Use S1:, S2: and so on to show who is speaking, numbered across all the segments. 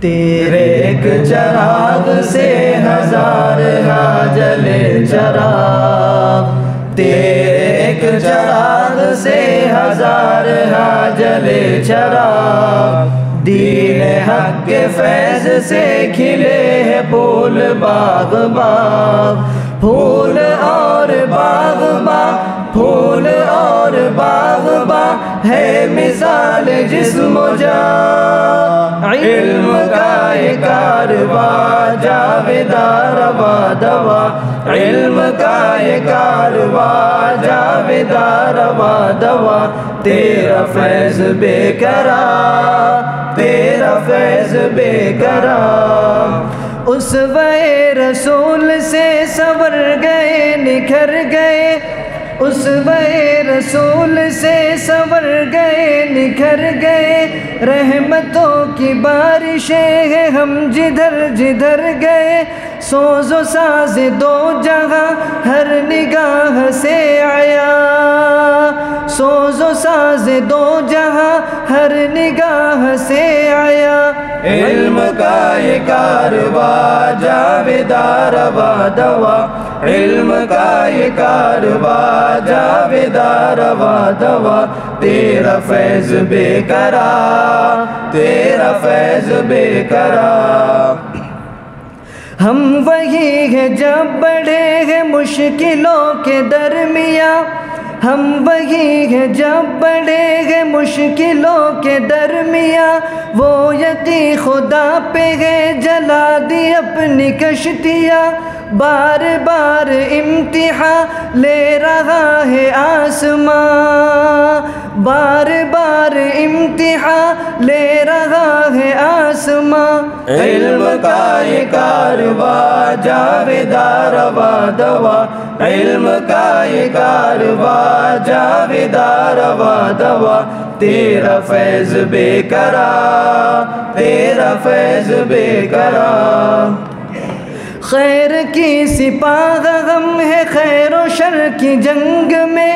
S1: تیرے ایک چراغ سے ہزار جلے چراغ، تیرے ایک چراغ سے ہزار جلے چراغ، دین حق کے فیض سے کھلے ہیں پھول باغ باغ، پھول اور باغ باغ، پھول اور باغ باغ، ہے مثال جسم و جاں، علم کا یہ کارواں جاویداں رواں دواں، علم کا یہ کارواں جاویداں رواں دواں، تیرا فیض بے قرار، تیرا فیض بے قرار۔ اسوۂ رسول سے سنور گئے نکھر گئے، اسوۂ رسول سے سنور گئے نکھر گئے، رحمتوں کی بارشیں ہیں ہم جدھر جدھر گئے، سوز و ساز دو جہاں ہر نگاہ سے آیا، سوز و ساز دو جہاں ہر نگاہ سے آیا، علم کا یہ کارواں جاویداں رواں دواں، علم کا یہ کارواں جاویداں رواں دواں، تیرا فیض بے قرار، تیرا فیض بے قرار۔ ہم وہی ہیں جب بڑھے ہیں مشکلوں کے درمیاں، ہم وہی ہیں جب بڑھے ہیں مشکلوں کے درمیاں، وہ یقین خدا پہ ہے جلا دی اپنی کشتیاں، بار بار امتحان لے رہا ہے آسماں، بار بار امتحان لے رہا ہے آسماں، علم کا یہ کارواں جاویداں رواں دواں، علم کا یہ کارواں جاویداں رواں دواں، تیرا فیض بے قرار، تیرا فیض بے قرار۔ خیر کی سپاہ غم ہے خیر و شر کی جنگ میں،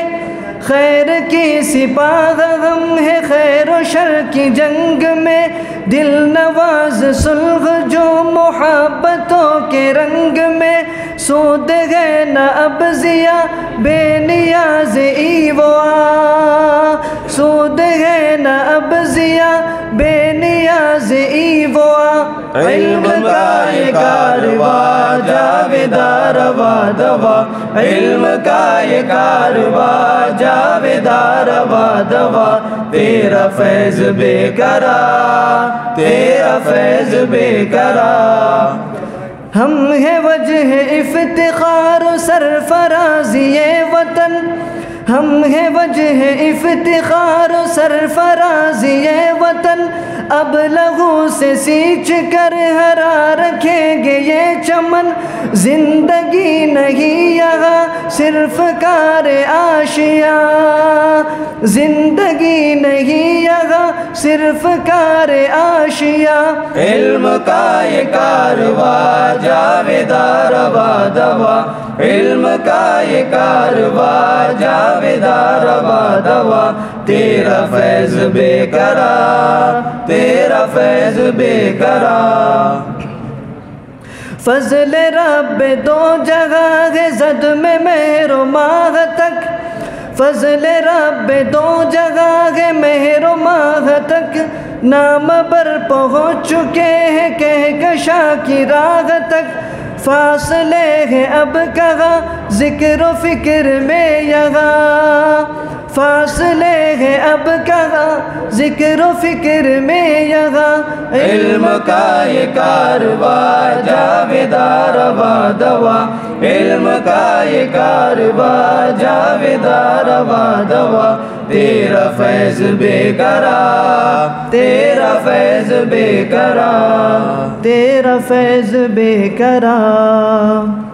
S1: خیر کی سپاہ غم ہے خیر و شر کی جنگ میں، دل نواز صلح جو محبتوں کے رنگ میں، سود ہے نہ اب ضیا بے نیاز ایواں، سود ہے نہ اب ضیا بے نیاز ایواں، علم کا یہ کارواں جاویداں رواں دواں، علم کا یہ کارواں جاویداں رواں دواں، تیرا فیض بے قرار، تیرا فیض بے قرار۔ ہم ہیں وجہ افتخار و سرفرازی وطن، ہم ہیں وجہ افتخار و سرفرازی وطن، اب لہو سے سینچ کر ہرا رکھیں گے یہ چمن، زندگی نہیں یہاں صرف کار آشیاں، زندگی نہیں یہاں صرف کار آشیاں، علم کا یہ کارواں جاویداں رواں دواں، علم کا یہ کارواں جاویداں رواں دواں، تیرا فیض بے قرار، تیرا فیض بے قرار۔ فضل رب دو جگہ ہے زد میں مہر و ماہ تک، فضل رب دو جگہ ہے مہر و ماہ تک، نام بر پہنچ چکے ہیں کہکشاں کی راہ تک، فاصلے ہیں اب کہاں ذکر و فکر میں یہاں، فاصلے ہیں اب کہاں ذکر و فکر میں یہاں، علم کا یہ کارواں جاویداں رواں دواں، علم کا یہ کارواں جاویداں رواں دواں، تیرا فیض بے قرار، تیرا فیض بے قرار، تیرا فیض بے قرار۔